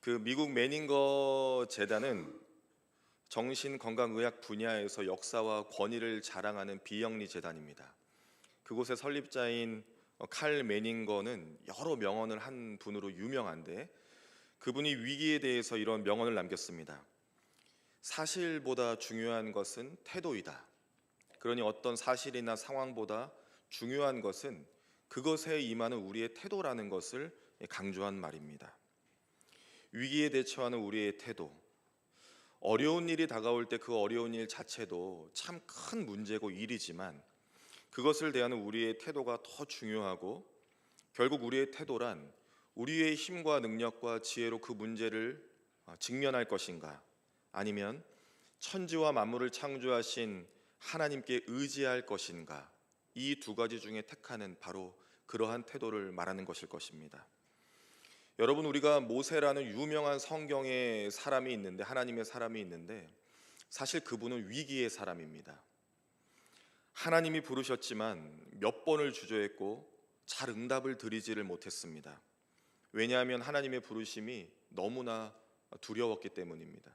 미국 매닝거 재단은 정신건강의학 분야에서 역사와 권위를 자랑하는 비영리 재단입니다. 그곳의 설립자인 칼 매닝거는 여러 명언을 한 분으로 유명한데, 그분이 위기에 대해서 이런 명언을 남겼습니다. 사실보다 중요한 것은 태도이다. 그러니 어떤 사실이나 상황보다 중요한 것은 그것에 임하는 우리의 태도라는 것을 강조한 말입니다. 위기에 대처하는 우리의 태도, 어려운 일이 다가올 때 그 어려운 일 자체도 참 큰 문제고 일이지만, 그것을 대하는 우리의 태도가 더 중요하고, 결국 우리의 태도란 우리의 힘과 능력과 지혜로 그 문제를 직면할 것인가, 아니면 천지와 만물을 창조하신 하나님께 의지할 것인가, 이 두 가지 중에 택하는 바로 그러한 태도를 말하는 것일 것입니다. 여러분, 우리가 모세라는 유명한 성경의 사람이 있는데, 하나님의 사람이 있는데, 사실 그분은 위기의 사람입니다. 하나님이 부르셨지만 몇 번을 주저했고 잘 응답을 드리지를 못했습니다. 왜냐하면 하나님의 부르심이 너무나 두려웠기 때문입니다.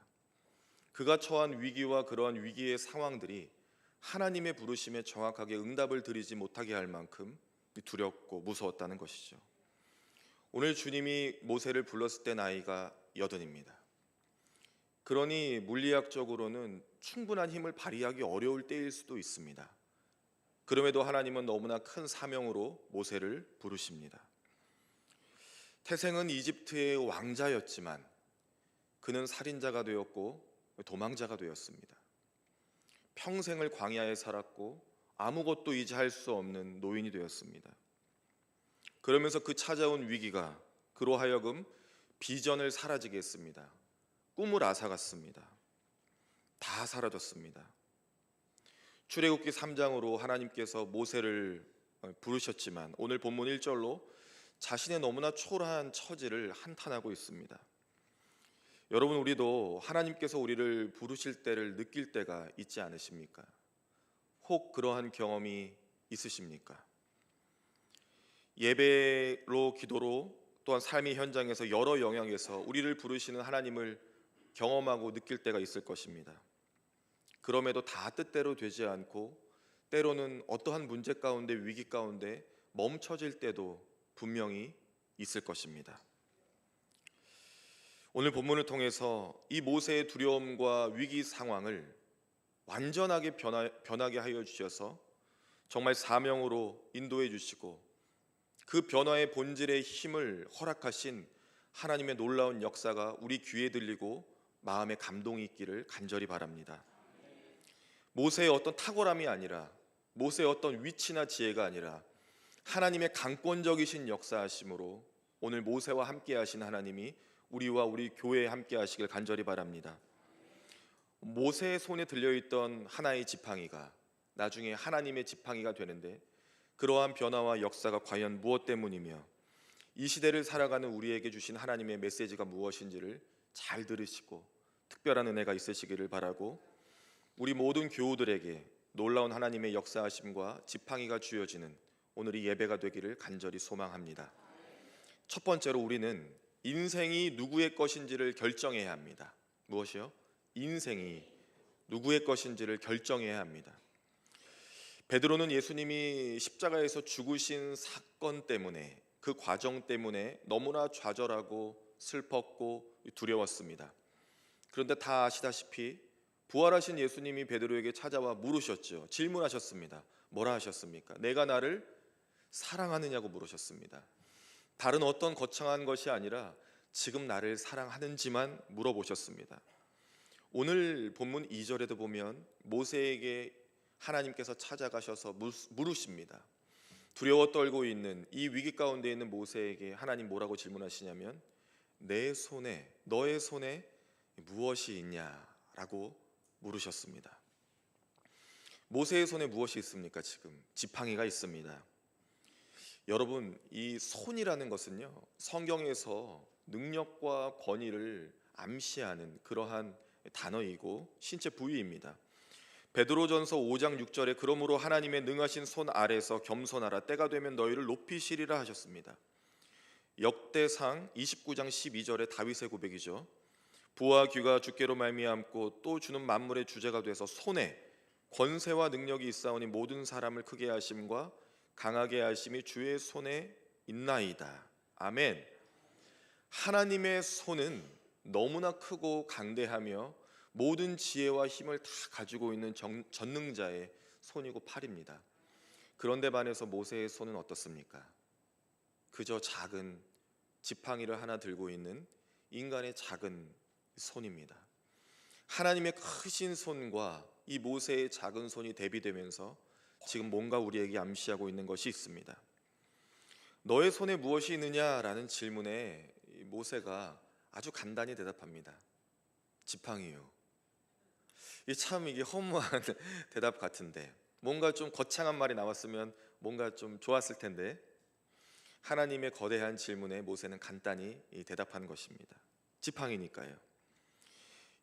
그가 처한 위기와 그러한 위기의 상황들이 하나님의 부르심에 정확하게 응답을 드리지 못하게 할 만큼 두렵고 무서웠다는 것이죠. 오늘 주님이 모세를 불렀을 때 나이가 80입니다. 그러니 물리학적으로는 충분한 힘을 발휘하기 어려울 때일 수도 있습니다. 그럼에도 하나님은 너무나 큰 사명으로 모세를 부르십니다. 태생은 이집트의 왕자였지만 그는 살인자가 되었고 도망자가 되었습니다. 평생을 광야에 살았고 아무것도 이제 할 수 없는 노인이 되었습니다. 그러면서 그 찾아온 위기가 그로 하여금 비전을 사라지게 했습니다. 꿈을 앗아갔습니다. 다 사라졌습니다. 출애굽기 3장으로 하나님께서 모세를 부르셨지만 오늘 본문 1절로 자신의 너무나 초라한 처지를 한탄하고 있습니다. 여러분, 우리도 하나님께서 우리를 부르실 때를 느낄 때가 있지 않으십니까? 혹 그러한 경험이 있으십니까? 예배로, 기도로, 또한 삶의 현장에서 여러 영역에서 우리를 부르시는 하나님을 경험하고 느낄 때가 있을 것입니다. 그럼에도 다 뜻대로 되지 않고 때로는 어떠한 문제 가운데, 위기 가운데 멈춰질 때도 분명히 있을 것입니다. 오늘 본문을 통해서 이 모세의 두려움과 위기 상황을 완전하게 변하게 하여 주셔서 정말 사명으로 인도해 주시고, 그 변화의 본질의 힘을 허락하신 하나님의 놀라운 역사가 우리 귀에 들리고 마음에 감동이 있기를 간절히 바랍니다. 모세의 어떤 탁월함이 아니라, 모세의 어떤 위치나 지혜가 아니라 하나님의 강권적이신 역사하심으로 오늘 모세와 함께 하신 하나님이 우리와 우리 교회에 함께 하시길 간절히 바랍니다. 모세의 손에 들려있던 하나의 지팡이가 나중에 하나님의 지팡이가 되는데, 그러한 변화와 역사가 과연 무엇 때문이며 이 시대를 살아가는 우리에게 주신 하나님의 메시지가 무엇인지를 잘 들으시고 특별한 은혜가 있으시기를 바라고, 우리 모든 교우들에게 놀라운 하나님의 역사하심과 지팡이가 주어지는 오늘이 예배가 되기를 간절히 소망합니다. 첫 번째로 우리는 인생이 누구의 것인지를 결정해야 합니다. 무엇이요? 인생이 누구의 것인지를 결정해야 합니다. 베드로는 예수님이 십자가에서 죽으신 사건 때문에, 그 과정 때문에 너무나 좌절하고 슬펐고 두려웠습니다. 그런데 다 아시다시피 부활하신 예수님이 베드로에게 찾아와 물으셨죠. 질문하셨습니다. 뭐라 하셨습니까? 내가 나를 사랑하느냐고 물으셨습니다. 다른 어떤 거창한 것이 아니라 지금 나를 사랑하는지만 물어보셨습니다. 오늘 본문 2절에도 보면 모세에게 하나님께서 찾아가셔서 물으십니다. 두려워 떨고 있는 이 위기 가운데 있는 모세에게 하나님 뭐라고 질문하시냐면, 내 손에, 너의 손에 무엇이 있냐라고 물으셨습니다. 모세의 손에 무엇이 있습니까? 지금 지팡이가 있습니다. 여러분, 이 손이라는 것은요, 성경에서 능력과 권위를 암시하는 그러한 단어이고 신체 부위입니다. 베드로전서 5장 6절에 그러므로 하나님의 능하신 손 아래서 겸손하라, 때가 되면 너희를 높이시리라 하셨습니다. 역대상 29장 12절의 다윗의 고백이죠. 부와 귀가 주께로 말미암고 또 주는 만물의 주제가 돼서 손에 권세와 능력이 있사오니 모든 사람을 크게 하심과 강하게 하심이 주의 손에 있나이다. 아멘. 하나님의 손은 너무나 크고 강대하며 모든 지혜와 힘을 다 가지고 있는 전능자의 손이고 팔입니다. 그런데 반해서 모세의 손은 어떻습니까? 그저 작은 지팡이를 하나 들고 있는 인간의 작은 손입니다. 하나님의 크신 손과 이 모세의 작은 손이 대비되면서 지금 뭔가 우리에게 암시하고 있는 것이 있습니다. 너의 손에 무엇이 있느냐라는 질문에 모세가 아주 간단히 대답합니다. 지팡이요. 이게 허무한 대답 같은데 뭔가 좀 거창한 말이 나왔으면 뭔가 좀 좋았을 텐데 하나님의 거대한 질문에 모세는 간단히 대답한 것입니다. 지팡이니까요.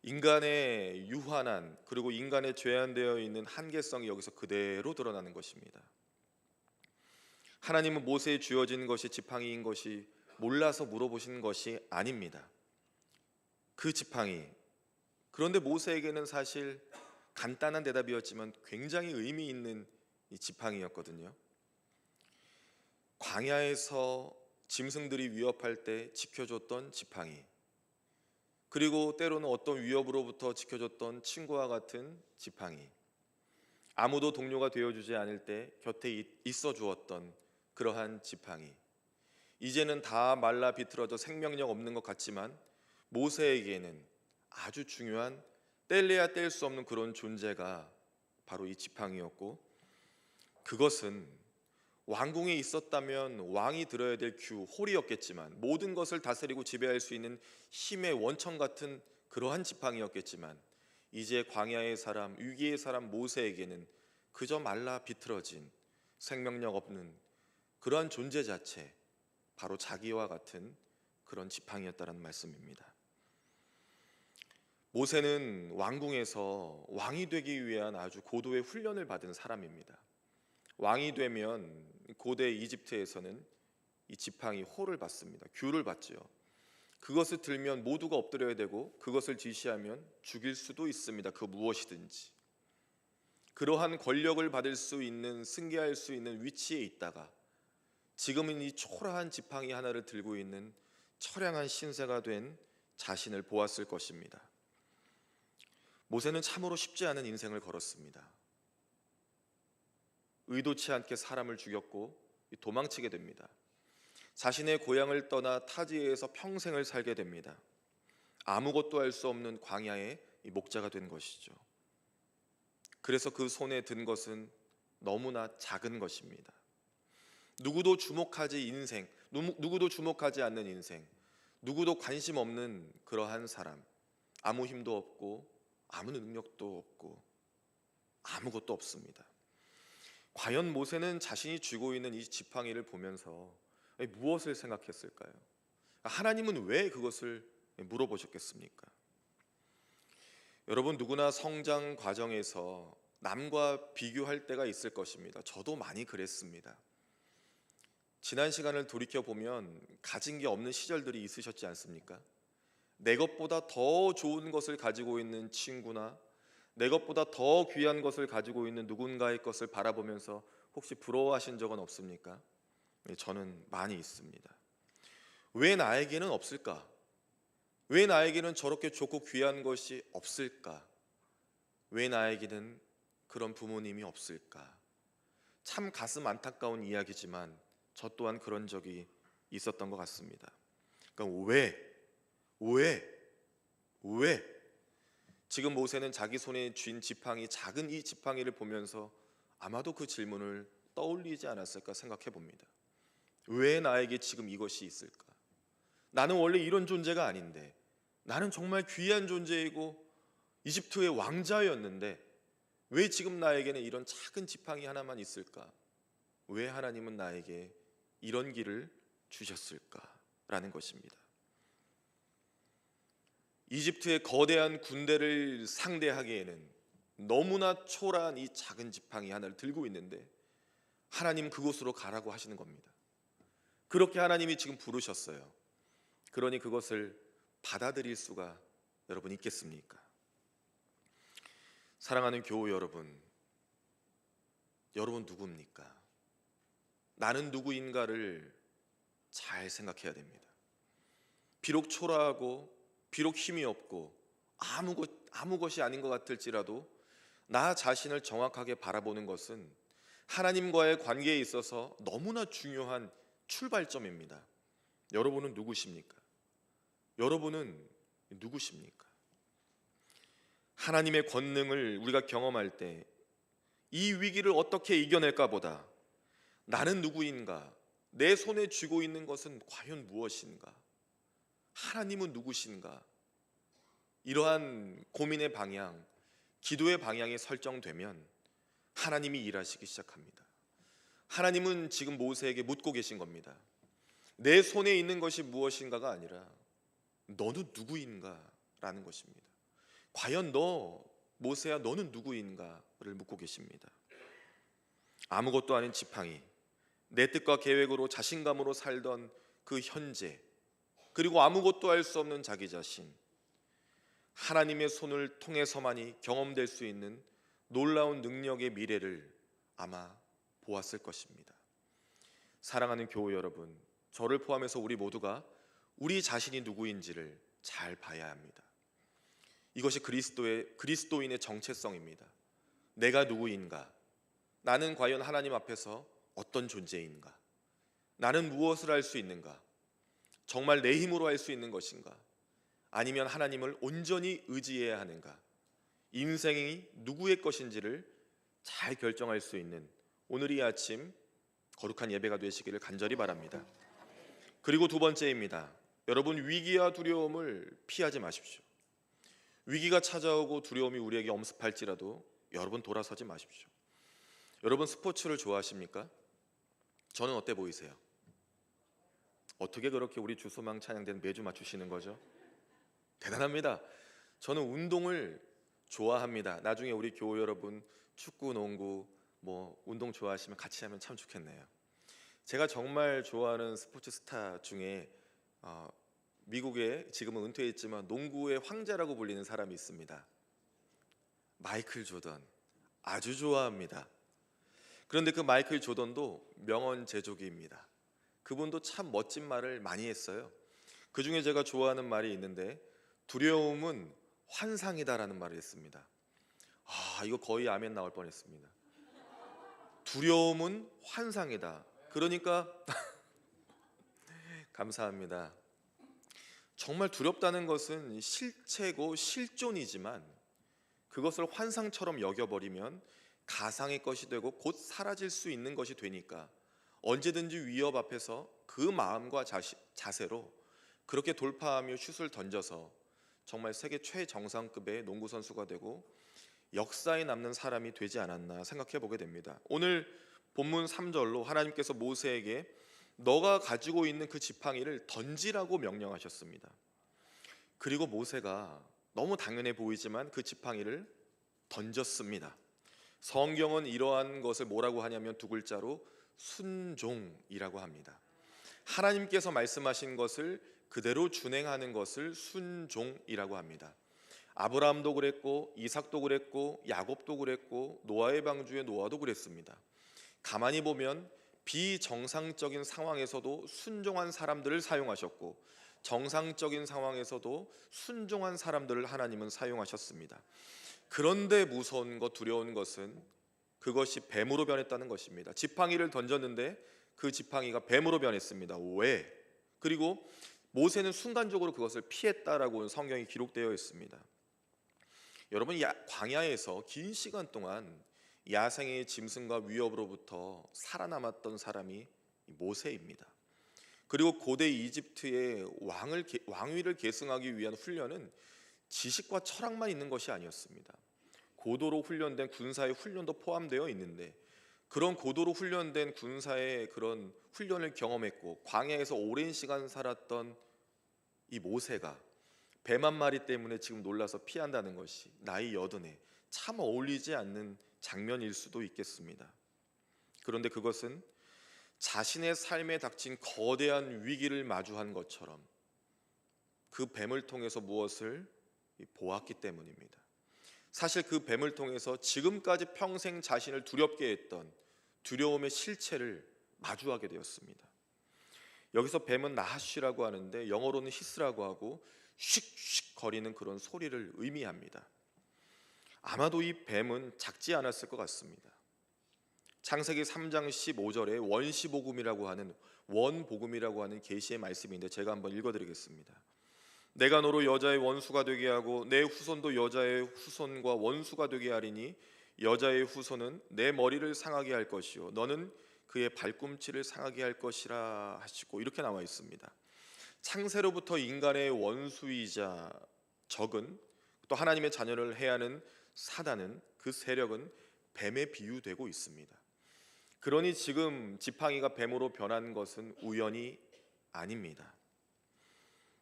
인간의 유한한 그리고 인간의 죄안되어 있는 한계성이 여기서 그대로 드러나는 것입니다. 하나님은 모세에 주어진 것이 지팡이인 것이 몰라서 물어보신 것이 아닙니다. 그 지팡이, 그런데 모세에게는 사실 간단한 대답이었지만 굉장히 의미 있는 이 지팡이였거든요. 광야에서 짐승들이 위협할 때 지켜줬던 지팡이, 그리고 때로는 어떤 위협으로부터 지켜줬던 친구와 같은 지팡이, 아무도 동료가 되어주지 않을 때 곁에 있어 주었던 그러한 지팡이, 이제는 다 말라 비틀어져 생명력 없는 것 같지만 모세에게는 아주 중요한 뗄래야 뗄 수 없는 그런 존재가 바로 이 지팡이였고, 그것은 왕궁에 있었다면 왕이 들어야 될 규, 홀이었겠지만 모든 것을 다스리고 지배할 수 있는 힘의 원천 같은 그러한 지팡이였겠지만 이제 광야의 사람, 위기의 사람 모세에게는 그저 말라 비틀어진 생명력 없는 그러한 존재 자체, 바로 자기와 같은 그런 지팡이였다는 말씀입니다. 모세는 왕궁에서 왕이 되기 위한 아주 고도의 훈련을 받은 사람입니다. 왕이 되면 고대 이집트에서는 이 지팡이 홀을 받습니다. 규를 받지요. 그것을 들면 모두가 엎드려야 되고 그것을 지시하면 죽일 수도 있습니다. 그 무엇이든지. 그러한 권력을 받을 수 있는, 승계할 수 있는 위치에 있다가 지금은 이 초라한 지팡이 하나를 들고 있는 처량한 신세가 된 자신을 보았을 것입니다. 모세는 참으로 쉽지 않은 인생을 걸었습니다. 의도치 않게 사람을 죽였고 도망치게 됩니다. 자신의 고향을 떠나 타지에서 평생을 살게 됩니다. 아무것도 할 수 없는 광야의 목자가 된 것이죠. 그래서 그 손에 든 것은 너무나 작은 것입니다. 누구도 주목하지 않는 인생, 누구도 관심 없는 그러한 사람, 아무 힘도 없고 아무 능력도 없고 아무것도 없습니다. 과연 모세는 자신이 쥐고 있는 이 지팡이를 보면서 무엇을 생각했을까요? 하나님은 왜 그것을 물어보셨겠습니까? 여러분, 누구나 성장 과정에서 남과 비교할 때가 있을 것입니다. 저도 많이 그랬습니다. 지난 시간을 돌이켜보면 가진 게 없는 시절들이 있으셨지 않습니까? 내 것보다 더 좋은 것을 가지고 있는 친구나 내 것보다 더 귀한 것을 가지고 있는 누군가의 것을 바라보면서 혹시 부러워하신 적은 없습니까? 저는 많이 있습니다. 왜 나에게는 없을까? 왜 나에게는 저렇게 좋고 귀한 것이 없을까? 왜 나에게는 그런 부모님이 없을까? 참 가슴 안타까운 이야기지만 저 또한 그런 적이 있었던 것 같습니다. 그러니까 왜? 지금 모세는 자기 손에 쥔 지팡이, 작은 이 지팡이를 보면서 아마도 그 질문을 떠올리지 않았을까 생각해 봅니다. 왜 나에게 지금 이것이 있을까? 나는 원래 이런 존재가 아닌데, 나는 정말 귀한 존재이고 이집트의 왕자였는데 왜 지금 나에게는 이런 작은 지팡이 하나만 있을까? 왜 하나님은 나에게 이런 길을 주셨을까라는 것입니다. 이집트의 거대한 군대를 상대하기에는 너무나 초라한 이 작은 지팡이 하나를 들고 있는데 하나님 그곳으로 가라고 하시는 겁니다. 그렇게 하나님이 지금 부르셨어요. 그러니 그것을 받아들일 수가 여러분 있겠습니까? 사랑하는 교우 여러분, 여러분 누굽니까? 나는 누구인가를 잘 생각해야 됩니다. 비록 초라하고 비록 힘이 없고 아무 것이 아닌 것 같을지라도 나 자신을 정확하게 바라보는 것은 하나님과의 관계에 있어서 너무나 중요한 출발점입니다. 여러분은 누구십니까? 여러분은 누구십니까? 하나님의 권능을 우리가 경험할 때 이 위기를 어떻게 이겨낼까 보다 나는 누구인가? 내 손에 쥐고 있는 것은 과연 무엇인가? 하나님은 누구신가? 이러한 고민의 방향, 기도의 방향이 설정되면 하나님이 일하시기 시작합니다. 하나님은 지금 모세에게 묻고 계신 겁니다. 내 손에 있는 것이 무엇인가가 아니라 너는 누구인가? 라는 것입니다. 과연 모세야 너는 누구인가를 묻고 계십니다. 아무것도 아닌 지팡이, 내 뜻과 계획으로 자신감으로 살던 그 현재, 그리고 아무것도 할 수 없는 자기 자신, 하나님의 손을 통해서만이 경험될 수 있는 놀라운 능력의 미래를 아마 보았을 것입니다. 사랑하는 교우 여러분, 저를 포함해서 우리 모두가 우리 자신이 누구인지를 잘 봐야 합니다. 이것이 그리스도인의 정체성입니다. 내가 누구인가? 나는 과연 하나님 앞에서 어떤 존재인가? 나는 무엇을 할 수 있는가? 정말 내 힘으로 할 수 있는 것인가? 아니면 하나님을 온전히 의지해야 하는가? 인생이 누구의 것인지를 잘 결정할 수 있는 오늘 이 아침 거룩한 예배가 되시기를 간절히 바랍니다. 그리고 두 번째입니다. 여러분, 위기와 두려움을 피하지 마십시오. 위기가 찾아오고 두려움이 우리에게 엄습할지라도 여러분 돌아서지 마십시오. 여러분 스포츠를 좋아하십니까? 저는 어때 보이세요? 어떻게 그렇게 우리 주소망 찬양대는 매주 맞추시는 거죠? 대단합니다. 저는 운동을 좋아합니다. 나중에 우리 교우 여러분 축구, 농구, 운동 좋아하시면 같이 하면 참 좋겠네요. 제가 정말 좋아하는 스포츠 스타 중에 미국에 지금은 은퇴했지만 농구의 황제라고 불리는 사람이 있습니다. 마이클 조던. 아주 좋아합니다. 그런데 그 마이클 조던도 명언 제조기입니다. 그분도 참 멋진 말을 많이 했어요. 그 중에 제가 좋아하는 말이 있는데 두려움은 환상이다라는 말을 했습니다. 이거 거의 아멘 나올 뻔했습니다. 두려움은 환상이다. 그러니까 감사합니다. 정말 두렵다는 것은 실체고 실존이지만 그것을 환상처럼 여겨버리면 가상의 것이 되고 곧 사라질 수 있는 것이 되니까 언제든지 위협 앞에서 그 마음과 자세로 그렇게 돌파하며 슛을 던져서 정말 세계 최정상급의 농구 선수가 되고 역사에 남는 사람이 되지 않았나 생각해 보게 됩니다. 오늘 본문 3절로 하나님께서 모세에게 너가 가지고 있는 그 지팡이를 던지라고 명령하셨습니다. 그리고 모세가 너무 당연해 보이지만 그 지팡이를 던졌습니다. 성경은 이러한 것을 뭐라고 하냐면 두 글자로 순종이라고 합니다. 하나님께서 말씀하신 것을 그대로 준행하는 것을 순종이라고 합니다. 아브라함도 그랬고 이삭도 그랬고 야곱도 그랬고 노아의 방주의 노아도 그랬습니다. 가만히 보면 비정상적인 상황에서도 순종한 사람들을 사용하셨고 정상적인 상황에서도 순종한 사람들을 하나님은 사용하셨습니다. 그런데 무서운 것, 두려운 것은 그것이 뱀으로 변했다는 것입니다. 지팡이를 던졌는데 그 지팡이가 뱀으로 변했습니다. 왜? 그리고 모세는 순간적으로 그것을 피했다라고 성경이 기록되어 있습니다. 여러분, 광야에서 긴 시간 동안 야생의 짐승과 위협으로부터 살아남았던 사람이 모세입니다. 그리고 고대 이집트의 왕위를 계승하기 위한 훈련은 지식과 철학만 있는 것이 아니었습니다. 고도로 훈련된 군사의 훈련도 포함되어 있는데 그런 고도로 훈련된 군사의 그런 훈련을 경험했고 광야에서 오랜 시간 살았던 이 모세가 뱀 한 마리 때문에 지금 놀라서 피한다는 것이 나이 80에 참 어울리지 않는 장면일 수도 있겠습니다. 그런데 그것은 자신의 삶에 닥친 거대한 위기를 마주한 것처럼 그 뱀을 통해서 무엇을 보았기 때문입니다. 사실 그 뱀을 통해서 지금까지 평생 자신을 두렵게 했던 두려움의 실체를 마주하게 되었습니다. 여기서 뱀은 나하쉬라고 하는데 영어로는 히스라고 하고 슉슉 거리는 그런 소리를 의미합니다. 아마도 이 뱀은 작지 않았을 것 같습니다. 창세기 3장 15절에 원시복음이라고 하는 원복음이라고 하는 계시의 말씀인데 제가 한번 읽어드리겠습니다. 내가 너로 여자의 원수가 되게 하고 내 후손도 여자의 후손과 원수가 되게 하리니 여자의 후손은 내 머리를 상하게 할 것이요 너는 그의 발꿈치를 상하게 할 것이라 하시고 이렇게 나와 있습니다. 창세로부터 인간의 원수이자 적은 또 하나님의 자녀를 해하는 사단은 그 세력은 뱀에 비유되고 있습니다. 그러니 지금 지팡이가 뱀으로 변한 것은 우연이 아닙니다.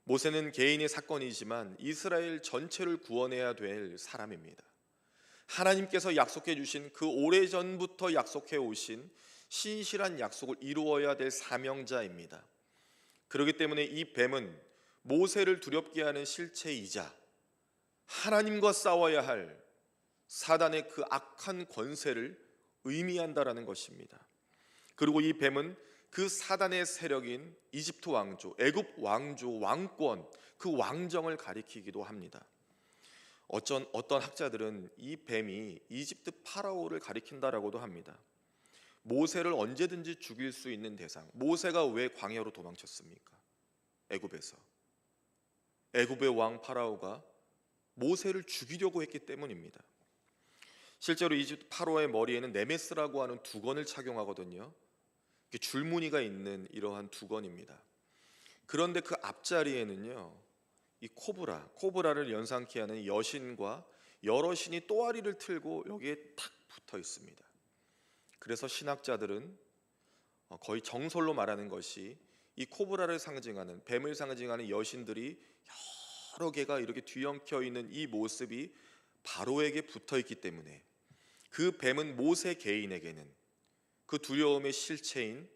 모세는 개인의 사건이지만 이스라엘 전체를 구원해야 될 사람입니다. 하나님께서 약속해 주신 그 오래전부터 약속해 오신 신실한 약속을 이루어야 될 사명자입니다. 그렇기 때문에 이 뱀은 모세를 두렵게 하는 실체이자 하나님과 싸워야 할 사단의 그 악한 권세를 의미한다라는 것입니다. 그리고 이 뱀은 그 사단의 세력인 이집트 왕조, 애굽 왕조, 왕권, 그 왕정을 가리키기도 합니다. 어떤 학자들은 이 뱀이 이집트 파라오를 가리킨다라고도 합니다. 모세를 언제든지 죽일 수 있는 대상. 모세가 왜 광야로 도망쳤습니까? 애굽에서. 애굽의 왕 파라오가 모세를 죽이려고 했기 때문입니다. 실제로 이집트 파라오의 머리에는 네메스라고 하는 두건을 착용하거든요. 줄무늬가 있는 이러한 두건입니다. 그런데 그 앞자리에는요, 이 코브라를 연상케 하는 여신과 여러 신이 또아리를 틀고 여기에 탁 붙어 있습니다. 그래서 신학자들은 거의 정설로 말하는 것이 이 코브라를 상징하는 뱀을 상징하는 여신들이 여러 개가 이렇게 뒤엉켜 있는 이 모습이 바로에게 붙어 있기 때문에 그 뱀은 모세 개인에게는 그 두려움의 실체인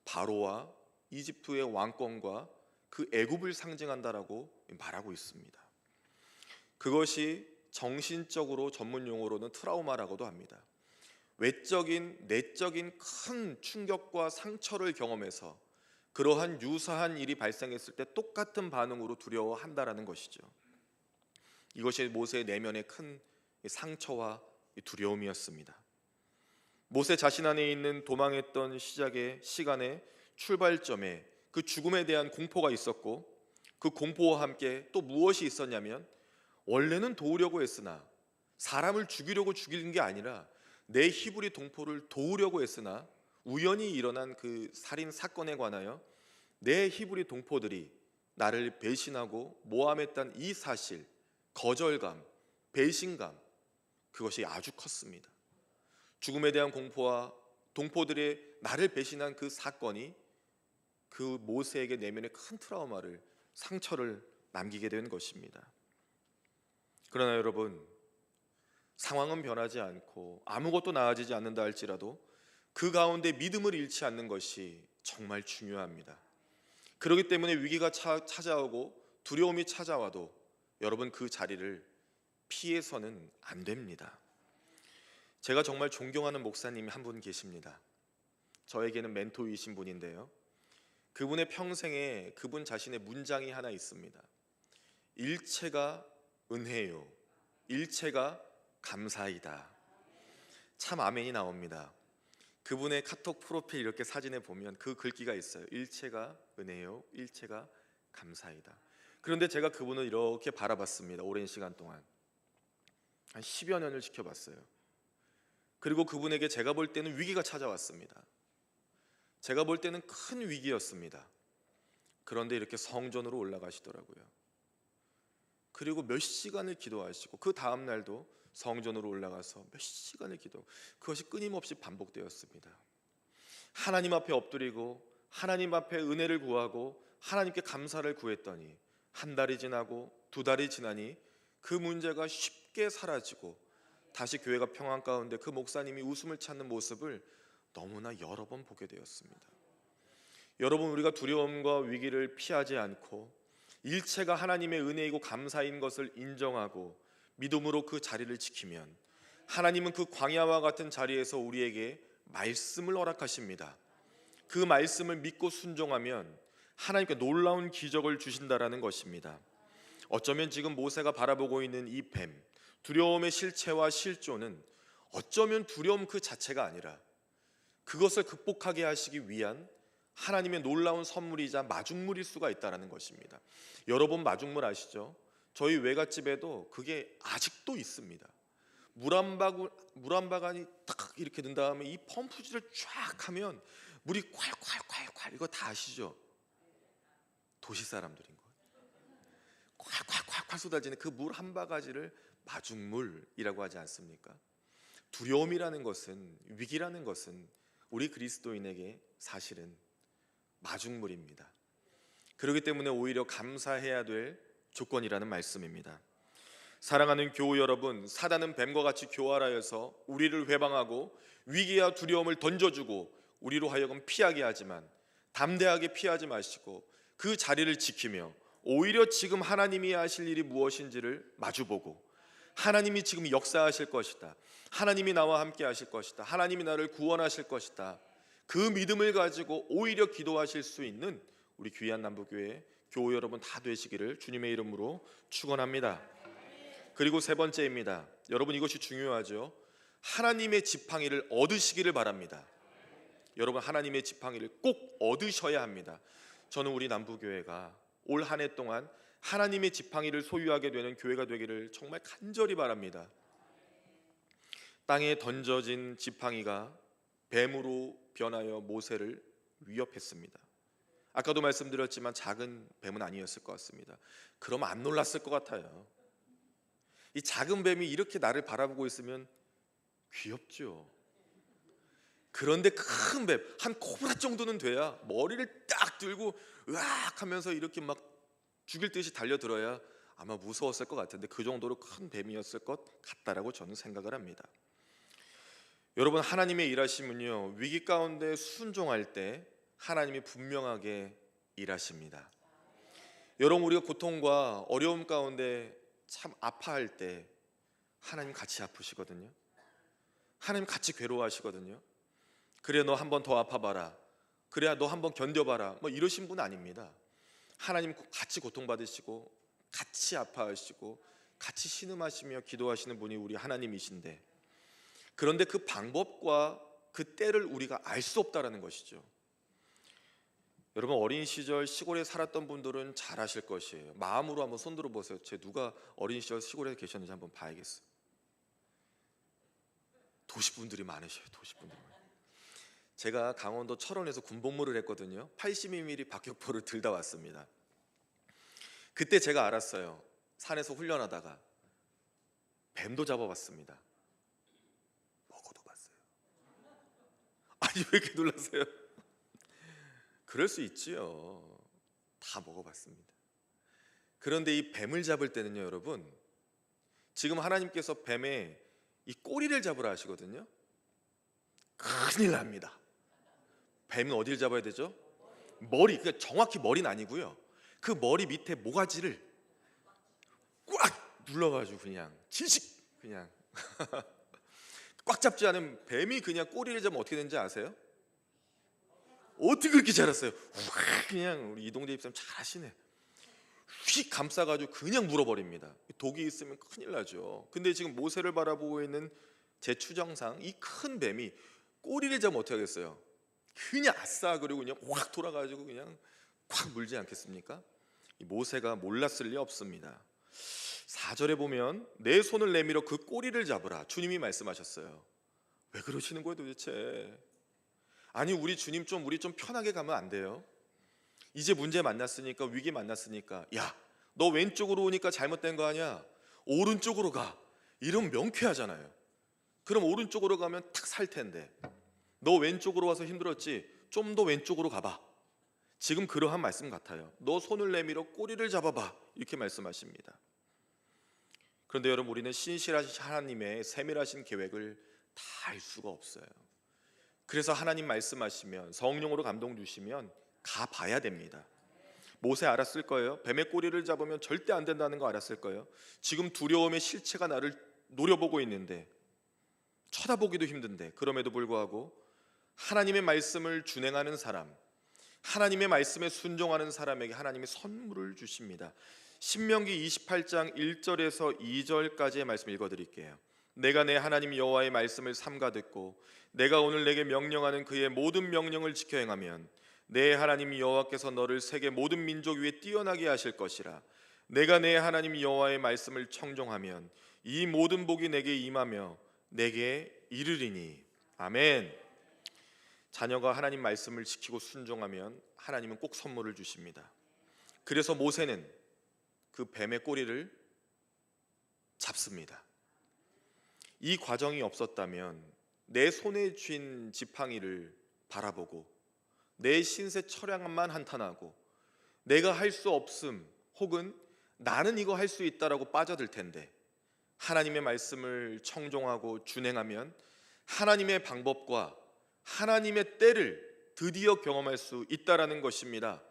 바로와 이집트의 왕권과 그 애굽을 상징한다라고 말하고 있습니다. 그것이 정신적으로 전문 용어로는 트라우마라고도 합니다. 외적인 내적인 큰 충격과 상처를 경험해서 그러한 유사한 일이 발생했을 때 똑같은 반응으로 두려워한다라는 것이죠. 이것이 모세의 내면의 큰 상처와 두려움이었습니다. 모세 자신 안에 있는 도망했던 시간의 출발점에 그 죽음에 대한 공포가 있었고 그 공포와 함께 또 무엇이 있었냐면 원래는 도우려고 했으나 사람을 죽이려고 죽이는 게 아니라 내 히브리 동포를 도우려고 했으나 우연히 일어난 그 살인 사건에 관하여 내 히브리 동포들이 나를 배신하고 모함했던 이 사실, 거절감, 배신감 그것이 아주 컸습니다. 죽음에 대한 공포와 동포들의 나를 배신한 그 사건이 그 모세에게 내면의 큰 트라우마를 상처를 남기게 된 것입니다. 그러나 여러분 상황은 변하지 않고 아무것도 나아지지 않는다 할지라도 그 가운데 믿음을 잃지 않는 것이 정말 중요합니다. 그렇기 때문에 위기가 찾아오고 두려움이 찾아와도 여러분 그 자리를 피해서는 안 됩니다. 제가 정말 존경하는 목사님이 한 분 계십니다. 저에게는 멘토이신 분인데요. 그분의 평생에 그분 자신의 문장이 하나 있습니다. 일체가 은혜요, 일체가 감사이다. 참 아멘이 나옵니다. 그분의 카톡 프로필 이렇게 사진에 보면 그 글귀가 있어요. 일체가 은혜요, 일체가 감사이다. 그런데 제가 그분을 이렇게 바라봤습니다. 오랜 시간 동안 한 10여 년을 지켜봤어요. 그리고 그분에게 제가 볼 때는 위기가 찾아왔습니다. 제가 볼 때는 큰 위기였습니다. 그런데 이렇게 성전으로 올라가시더라고요. 그리고 몇 시간을 기도하시고 그 다음 날도 성전으로 올라가서 몇 시간을 기도. 그것이 끊임없이 반복되었습니다. 하나님 앞에 엎드리고 하나님 앞에 은혜를 구하고 하나님께 감사를 구했더니 한 달이 지나고 두 달이 지나니 그 문제가 쉽게 사라지고 다시 교회가 평안 가운데 그 목사님이 웃음을 찾는 모습을 너무나 여러 번 보게 되었습니다. 여러분, 우리가 두려움과 위기를 피하지 않고 일체가 하나님의 은혜이고 감사인 것을 인정하고 믿음으로 그 자리를 지키면 하나님은 그 광야와 같은 자리에서 우리에게 말씀을 허락하십니다. 그 말씀을 믿고 순종하면 하나님께 놀라운 기적을 주신다라는 것입니다. 어쩌면 지금 모세가 바라보고 있는 이 뱀, 두려움의 실체와 실존은 어쩌면 두려움 그 자체가 아니라 그것을 극복하게 하시기 위한 하나님의 놀라운 선물이자 마중물일 수가 있다는 것입니다. 여러분, 마중물 아시죠? 저희 외갓집에도 그게 아직도 있습니다. 물 한 바가지 딱 이렇게 넣은 다음에 이 펌프질을 쫙 하면 물이 콸콸콸콸, 이거 다 아시죠? 도시 사람들인 거. 콸콸콸콸 쏟아지는 그 물 한 바가지를 마중물이라고 하지 않습니까? 두려움이라는 것은, 위기라는 것은 우리 그리스도인에게 사실은 마중물입니다. 그렇기 때문에 오히려 감사해야 될 조건이라는 말씀입니다. 사랑하는 교우 여러분, 사단은 뱀과 같이 교활하여서 우리를 회방하고 위기와 두려움을 던져주고 우리로 하여금 피하게 하지만 담대하게 피하지 마시고 그 자리를 지키며 오히려 지금 하나님이 하실 일이 무엇인지를 마주보고 하나님이 지금 역사하실 것이다, 하나님이 나와 함께 하실 것이다, 하나님이 나를 구원하실 것이다, 그 믿음을 가지고 오히려 기도하실 수 있는 우리 귀한 남부교회 교우 여러분 다 되시기를 주님의 이름으로 축원합니다. 그리고 세 번째입니다. 여러분, 이것이 중요하죠. 하나님의 지팡이를 얻으시기를 바랍니다. 여러분, 하나님의 지팡이를 꼭 얻으셔야 합니다. 저는 우리 남부교회가 올 한 해 동안 하나님의 지팡이를 소유하게 되는 교회가 되기를 정말 간절히 바랍니다. 땅에 던져진 지팡이가 뱀으로 변하여 모세를 위협했습니다. 아까도 말씀드렸지만 작은 뱀은 아니었을 것 같습니다. 그럼 안 놀랐을 것 같아요. 이 작은 뱀이 이렇게 나를 바라보고 있으면 귀엽죠. 그런데 큰 뱀, 한 코브라 정도는 돼야 머리를 딱 들고 으악 하면서 이렇게 막 죽일 듯이 달려들어야 아마 무서웠을 것 같은데 그 정도로 큰 뱀이었을 것 같다라고 저는 생각을 합니다. 여러분, 하나님의 일하심은요, 위기 가운데 순종할 때 하나님이 분명하게 일하십니다. 여러분, 우리가 고통과 어려움 가운데 참 아파할 때 하나님 같이 아프시거든요. 하나님 같이 괴로워하시거든요. 그래, 너 한 번 더 아파봐라, 그래야 너 한 번 견뎌봐라, 뭐 이러신 분 아닙니다. 하나님 같이 고통받으시고 같이 아파하시고 같이 신음하시며 기도하시는 분이 우리 하나님이신데, 그런데 그 방법과 그 때를 우리가 알 수 없다라는 것이죠. 여러분, 어린 시절 시골에 살았던 분들은 잘 아실 것이에요. 마음으로 한번 손들어 보세요. 제 누가 어린 시절 시골에 계셨는지 한번 봐야겠어요. 도시 분들이 많으셔요. 도시 분들이 많아요. 제가 강원도 철원에서 군복무를 했거든요. 82mm 박격포를 들다 왔습니다. 그때 제가 알았어요. 산에서 훈련하다가 뱀도 잡아봤습니다. 먹어도 봤어요. 아니, 왜 이렇게 놀라세요? 그럴 수 있지요. 다 먹어봤습니다. 그런데 이 뱀을 잡을 때는요, 여러분, 지금 하나님께서 뱀의 이 꼬리를 잡으라 하시거든요. 큰일 납니다. 뱀은 어디를 잡아야 되죠? 머리, 그러니까 정확히 머리는 아니고요, 그 머리 밑에 모가지를 꽉 눌러가지고 그냥 질식 그냥 꽉 잡지 않은 뱀이 그냥 꼬리를 잡으면 어떻게 되는지 아세요? 어떻게 그렇게 잘 알았어요? 그냥 우리 이동재 집사님 잘 아시네. 휙 감싸가지고 그냥 물어버립니다. 독이 있으면 큰일 나죠. 근데 지금 모세를 바라보고 있는 제 추정상 이 큰 뱀이 꼬리를 잡으면 어떻게 하겠어요? 그냥 아싸 그리고 그냥 확 돌아가지고 그냥 확 물지 않겠습니까? 이 모세가 몰랐을 리 없습니다. 4절에 보면 내 손을 내밀어 그 꼬리를 잡으라, 주님이 말씀하셨어요. 왜 그러시는 거예요 도대체? 아니, 우리 주님 우리 좀 편하게 가면 안 돼요? 이제 문제 만났으니까, 위기 만났으니까, 야, 너 왼쪽으로 오니까 잘못된 거 아니야? 오른쪽으로 가. 이러면 명쾌하잖아요. 그럼 오른쪽으로 가면 탁 살 텐데, 너 왼쪽으로 와서 힘들었지? 좀 더 왼쪽으로 가봐. 지금 그러한 말씀 같아요. 너 손을 내밀어 꼬리를 잡아봐, 이렇게 말씀하십니다. 그런데 여러분, 우리는 신실하신 하나님의 세밀하신 계획을 다 알 수가 없어요. 그래서 하나님 말씀하시면, 성령으로 감동 주시면 가봐야 됩니다. 모세 알았을 거예요. 뱀의 꼬리를 잡으면 절대 안 된다는 거 알았을 거예요. 지금 두려움의 실체가 나를 노려보고 있는데, 쳐다보기도 힘든데, 그럼에도 불구하고 하나님의 말씀을 준행하는 사람, 하나님의 말씀에 순종하는 사람에게 하나님이 선물을 주십니다. 신명기 28장 1절에서 2절까지의 말씀 읽어드릴게요. 내가 내 하나님 여호와의 말씀을 삼가 듣고 내가 오늘 내게 명령하는 그의 모든 명령을 지켜 행하면 내 하나님 여호와께서 너를 세계 모든 민족 위에 뛰어나게 하실 것이라. 내가 내 하나님 여호와의 말씀을 청종하면 이 모든 복이 내게 임하며 내게 이르리니. 아멘. 자녀가 하나님 말씀을 지키고 순종하면 하나님은 꼭 선물을 주십니다. 그래서 모세는 그 뱀의 꼬리를 잡습니다. 이 과정이 없었다면 내 손에 쥔 지팡이를 바라보고 내 신세 철량만 한탄하고 내가 할 수 없음 혹은 나는 이거 할 수 있다라고 빠져들 텐데, 하나님의 말씀을 청종하고 준행하면 하나님의 방법과 하나님의 때를 드디어 경험할 수 있다라는 것입니다.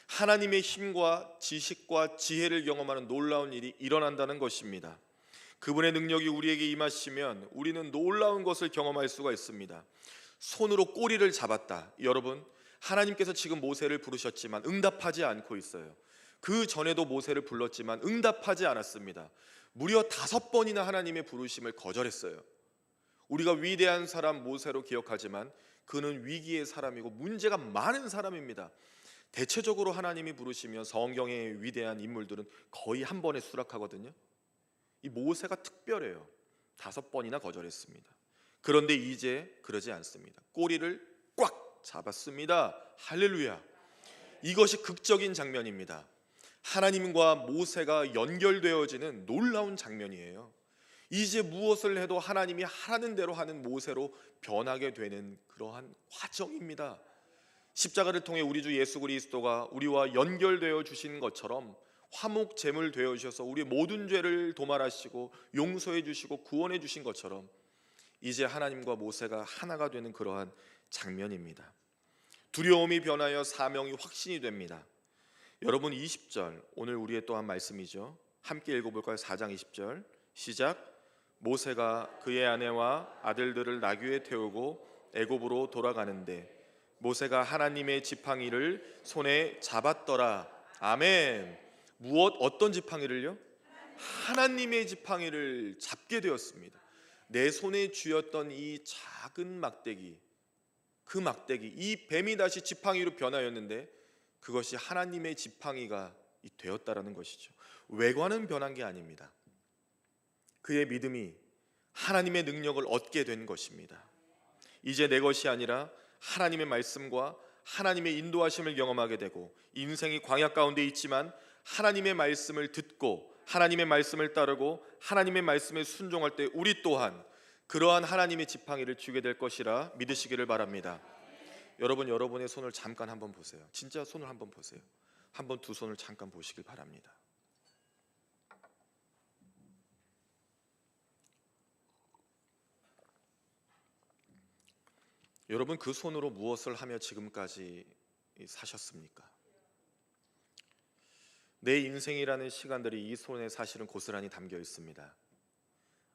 하나님의 힘과 지식과 지혜를 경험하는 놀라운 일이 일어난다는 것입니다. 그분의 능력이 우리에게 임하시면 우리는 놀라운 것을 경험할 수가 있습니다. 손으로 꼬리를 잡았다. 여러분, 하나님께서 지금 모세를 부르셨지만 응답하지 않고 있어요. 그 전에도 모세를 불렀지만 응답하지 않았습니다. 무려 5번이나 하나님의 부르심을 거절했어요. 우리가 위대한 사람 모세로 기억하지만 그는 위기의 사람이고 문제가 많은 사람입니다. 대체적으로 하나님이 부르시면 성경의 위대한 인물들은 거의 한 번에 수락하거든요. 이 모세가 특별해요. 5번이나 거절했습니다. 그런데 이제 그러지 않습니다. 꼬리를 꽉 잡았습니다. 할렐루야. 이것이 극적인 장면입니다. 하나님과 모세가 연결되어지는 놀라운 장면이에요. 이제 무엇을 해도 하나님이 하라는 대로 하는 모세로 변하게 되는 그러한 과정입니다. 십자가를 통해 우리 주 예수 그리스도가 우리와 연결되어 주신 것처럼 화목 제물 되어 주셔서 우리의 모든 죄를 도말하시고 용서해 주시고 구원해 주신 것처럼 이제 하나님과 모세가 하나가 되는 그러한 장면입니다. 두려움이 변하여 사명이 확신이 됩니다. 여러분, 20절 오늘 우리의 또한 말씀이죠. 함께 읽어볼까요? 4장 20절 시작. 모세가 그의 아내와 아들들을 나귀에 태우고 애굽으로 돌아가는데 모세가 하나님의 지팡이를 손에 잡았더라. 아멘. 어떤 지팡이를요? 하나님의 지팡이를 잡게 되었습니다. 내 손에 쥐었던 이 작은 막대기, 그 막대기, 이 뱀이 다시 지팡이로 변하였는데 그것이 하나님의 지팡이가 되었다라는 것이죠. 외관은 변한 게 아닙니다. 그의 믿음이 하나님의 능력을 얻게 된 것입니다. 이제 내 것이 아니라 하나님의 말씀과 하나님의 인도하심을 경험하게 되고, 인생이 광야 가운데 있지만 하나님의 말씀을 듣고 하나님의 말씀을 따르고 하나님의 말씀에 순종할 때 우리 또한 그러한 하나님의 지팡이를 쥐게 될 것이라 믿으시기를 바랍니다. 여러분, 여러분의 손을 잠깐 한번 보세요. 진짜 손을 한번 보세요. 한번 두 손을 잠깐 보시길 바랍니다. 여러분, 그 손으로 무엇을 하며 지금까지 사셨습니까? 내 인생이라는 시간들이 이 손에 사실은 고스란히 담겨 있습니다.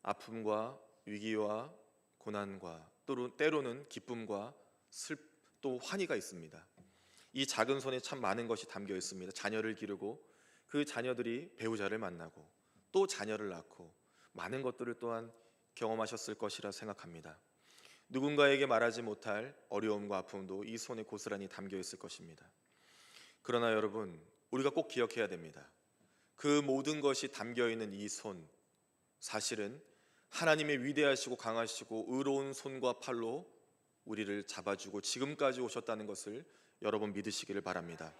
아픔과 위기와 고난과 때로는 기쁨과 또 환희가 있습니다. 이 작은 손에 참 많은 것이 담겨 있습니다. 자녀를 기르고 그 자녀들이 배우자를 만나고 또 자녀를 낳고 많은 것들을 또한 경험하셨을 것이라 생각합니다. 누군가에게 말하지 못할 어려움과 아픔도 이 손에 고스란히 담겨 있을 것입니다. 그러나 여러분, 우리가 꼭 기억해야 됩니다. 그 모든 것이 담겨 있는 이 손, 사실은 하나님의 위대하시고 강하시고 의로운 손과 팔로 우리를 잡아주고 지금까지 오셨다는 것을 여러분 믿으시기를 바랍니다.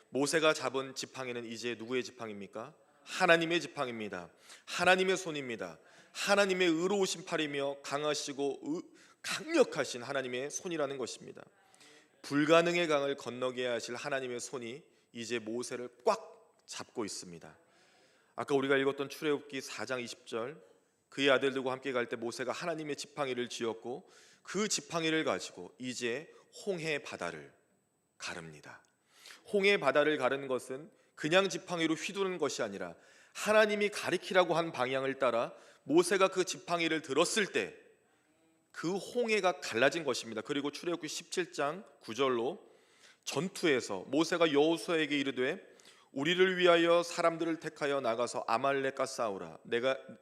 모세가 잡은 지팡이는 이제 누구의 지팡이입니까? 하나님의 지팡이입니다. 하나님의 손입니다. 하나님의 의로우신 팔이며 강하시고 강력하신 하나님의 손이라는 것입니다. 불가능의 강을 건너게 하실 하나님의 손이 이제 모세를 꽉 잡고 있습니다. 아까 우리가 읽었던 출애굽기 4장 20절 그의 아들들과 함께 갈 때 모세가 하나님의 지팡이를 쥐었고 그 지팡이를 가지고 이제 홍해 바다를 가릅니다. 홍해 바다를 가르는 것은 그냥 지팡이로 휘두르는 것이 아니라 하나님이 가리키라고 한 방향을 따라 모세가 그 지팡이를 들었을 때 그 홍해가 갈라진 것입니다. 그리고 출애굽기 17장 9절로 전투에서 모세가 여호수아에게 이르되 우리를 위하여 사람들을 택하여 나가서 아말렉과 싸우라.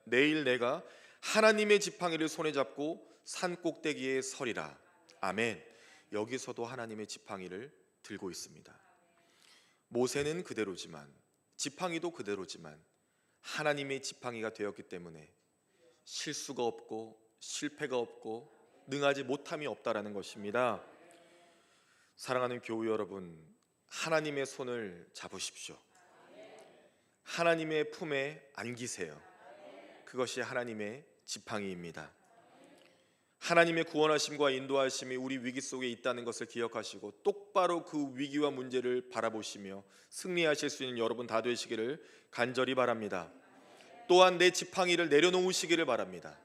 내일 내가 하나님의 지팡이를 손에 잡고 산 꼭대기에 서리라. 아멘. 여기서도 하나님의 지팡이를 들고 있습니다. 모세는 그대로지만 지팡이도 그대로지만 하나님의 지팡이가 되었기 때문에 실수가 없고 실패가 없고 능하지 못함이 없다라는 것입니다. 사랑하는 교우 여러분, 하나님의 손을 잡으십시오. 하나님의 품에 안기세요. 그것이 하나님의 지팡이입니다. 하나님의 구원하심과 인도하심이 우리 위기 속에 있다는 것을 기억하시고 똑바로 그 위기와 문제를 바라보시며 승리하실 수 있는 여러분 다 되시기를 간절히 바랍니다. 또한 내 지팡이를 내려놓으시기를 바랍니다.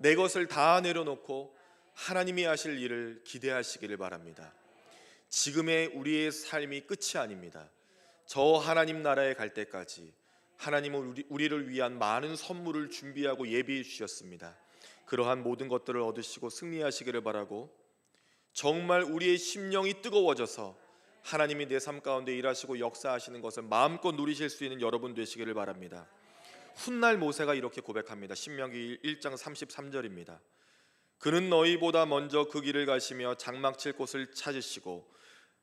내 것을 다 내려놓고 하나님이 하실 일을 기대하시기를 바랍니다. 지금의 우리의 삶이 끝이 아닙니다. 저 하나님 나라에 갈 때까지 하나님은 우리를 위한 많은 선물을 준비하고 예비해 주셨습니다. 그러한 모든 것들을 얻으시고 승리하시기를 바라고, 정말 우리의 심령이 뜨거워져서 하나님이 내 삶 가운데 일하시고 역사하시는 것을 마음껏 누리실 수 있는 여러분 되시기를 바랍니다. 훗날 모세가 이렇게 고백합니다. 신명기 1장 33절입니다. 그는 너희보다 먼저 그 길을 가시며 장막 칠 곳을 찾으시고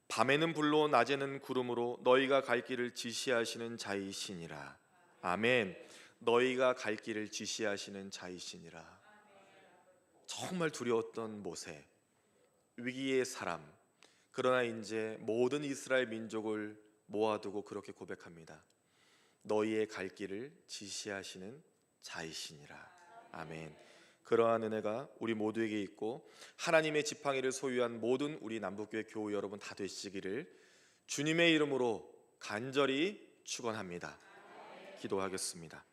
밤에는 불로 낮에는 구름으로 너희가 갈 길을 지시하시는 자이시니라. 아멘. 너희가 갈 길을 지시하시는 자이시니라. 정말 두려웠던 모세, 위기의 사람, 그러나 이제 모든 이스라엘 민족을 모아두고 그렇게 고백합니다. 너희의 갈 길을 지시하시는 자이시니라. 아멘. 그러한 은혜가 우리 모두에게 있고 하나님의 지팡이를 소유한 모든 우리 남북교회 교우 여러분 다 되시기를 주님의 이름으로 간절히 축원합니다. 기도하겠습니다.